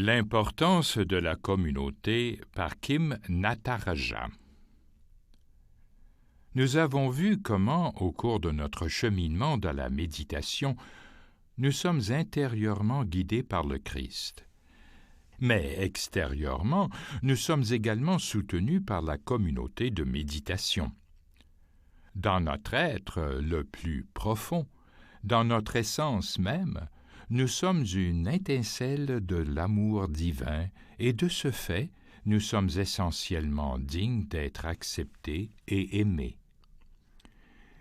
L'importance de la communauté par Kim Nataraja. Nous avons vu comment, au cours de notre cheminement dans la méditation, nous sommes intérieurement guidés par le Christ. Mais extérieurement, nous sommes également soutenus par la communauté de méditation. Dans notre être le plus profond, dans notre essence même, nous sommes une étincelle de l'amour divin et de ce fait, nous sommes essentiellement dignes d'être acceptés et aimés.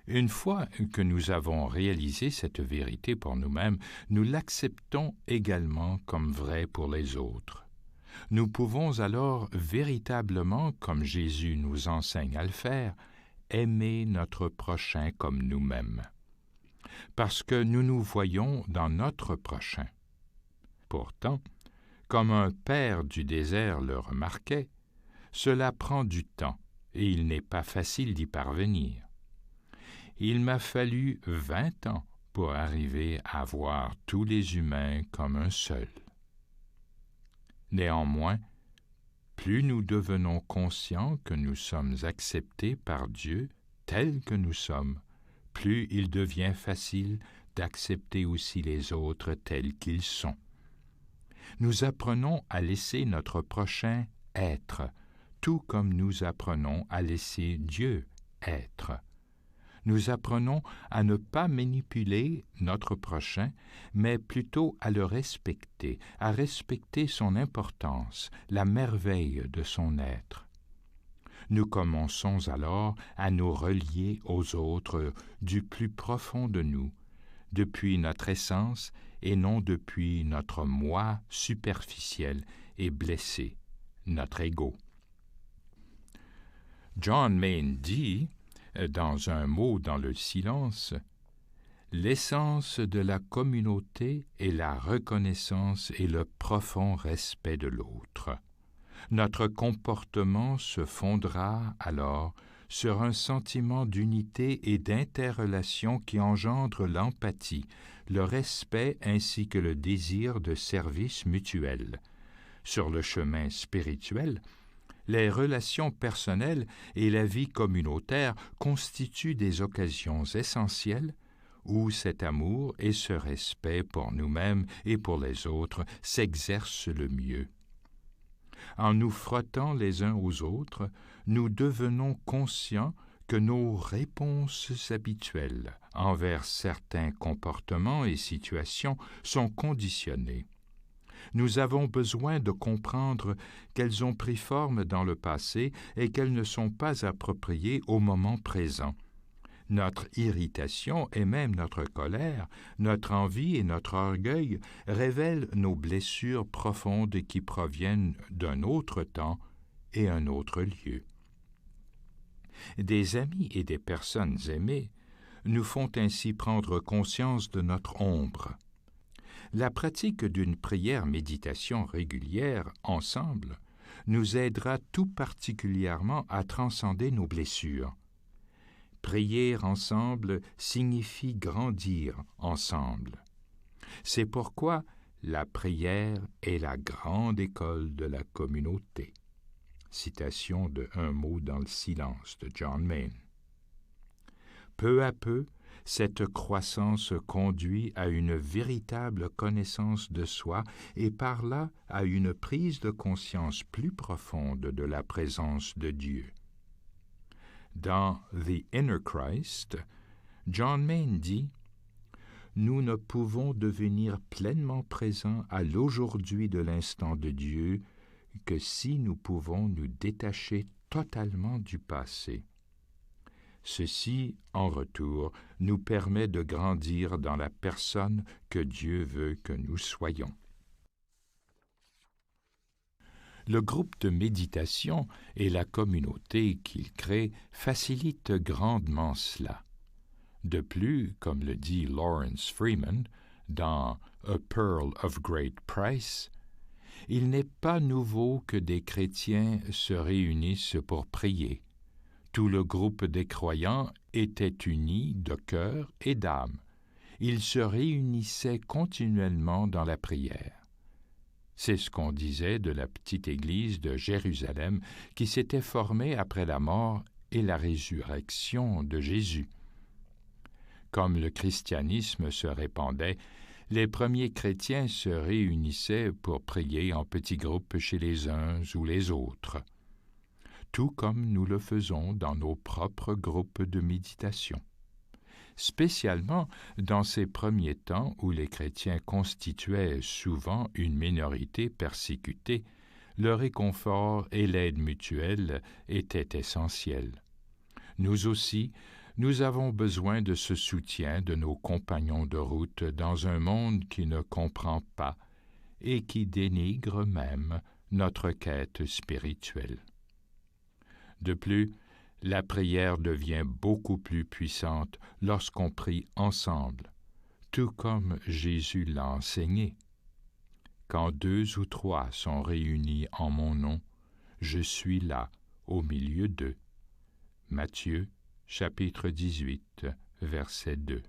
Une fois que nous avons réalisé cette vérité pour nous-mêmes, nous l'acceptons également comme vraie pour les autres. Nous pouvons alors véritablement, comme Jésus nous enseigne à le faire, aimer notre prochain comme nous-mêmes. Parce que nous nous voyons dans notre prochain. Pourtant, comme un père du désert le remarquait, cela prend du temps et il n'est pas facile d'y parvenir. Il m'a fallu 20 ans pour arriver à voir tous les humains comme un seul. Néanmoins, plus nous devenons conscients que nous sommes acceptés par Dieu tels que nous sommes, plus il devient facile d'accepter aussi les autres tels qu'ils sont. Nous apprenons à laisser notre prochain être, tout comme nous apprenons à laisser Dieu être. Nous apprenons à ne pas manipuler notre prochain, mais plutôt à le respecter, à respecter son importance, la merveille de son être. Nous commençons alors à nous relier aux autres du plus profond de nous, depuis notre essence et non depuis notre moi superficiel et blessé, notre ego. John Main dit, dans un mot dans le silence, « L'essence de la communauté est la reconnaissance et le profond respect de l'autre. » Notre comportement se fondera alors sur un sentiment d'unité et d'interrelation qui engendre l'empathie, le respect ainsi que le désir de service mutuel. Sur le chemin spirituel, les relations personnelles et la vie communautaire constituent des occasions essentielles où cet amour et ce respect pour nous-mêmes et pour les autres s'exercent le mieux. En nous frottant les uns aux autres, nous devenons conscients que nos réponses habituelles envers certains comportements et situations sont conditionnées. Nous avons besoin de comprendre qu'elles ont pris forme dans le passé et qu'elles ne sont pas appropriées au moment présent. Notre irritation et même notre colère, notre envie et notre orgueil révèlent nos blessures profondes qui proviennent d'un autre temps et un autre lieu. Des amis et des personnes aimées nous font ainsi prendre conscience de notre ombre. La pratique d'une prière-méditation régulière ensemble nous aidera tout particulièrement à transcender nos blessures. Prier ensemble signifie grandir ensemble. C'est pourquoi la prière est la grande école de la communauté. Citation de Un mot dans le silence de John Main. Peu à peu, cette croissance conduit à une véritable connaissance de soi et par là à une prise de conscience plus profonde de la présence de Dieu. Dans The Inner Christ, John Main dit « Nous ne pouvons devenir pleinement présents à l'aujourd'hui de l'instant de Dieu que si nous pouvons nous détacher totalement du passé. Ceci, en retour, nous permet de grandir dans la personne que Dieu veut que nous soyons. » Le groupe de méditation et la communauté qu'il crée facilitent grandement cela. De plus, comme le dit Lawrence Freeman dans A Pearl of Great Price, il n'est pas nouveau que des chrétiens se réunissent pour prier. Tout le groupe des croyants était uni de cœur et d'âme. Ils se réunissaient continuellement dans la prière. C'est ce qu'on disait de la petite église de Jérusalem qui s'était formée après la mort et la résurrection de Jésus. Comme le christianisme se répandait, les premiers chrétiens se réunissaient pour prier en petits groupes chez les uns ou les autres, tout comme nous le faisons dans nos propres groupes de méditation. Spécialement dans ces premiers temps où les chrétiens constituaient souvent une minorité persécutée, le réconfort et l'aide mutuelle étaient essentiels. Nous aussi, nous avons besoin de ce soutien de nos compagnons de route dans un monde qui ne comprend pas et qui dénigre même notre quête spirituelle. De plus, la prière devient beaucoup plus puissante lorsqu'on prie ensemble, tout comme Jésus l'a enseigné. Quand 2 ou 3 sont réunis en mon nom, je suis là, au milieu d'eux. Matthieu, chapitre 18, verset 2.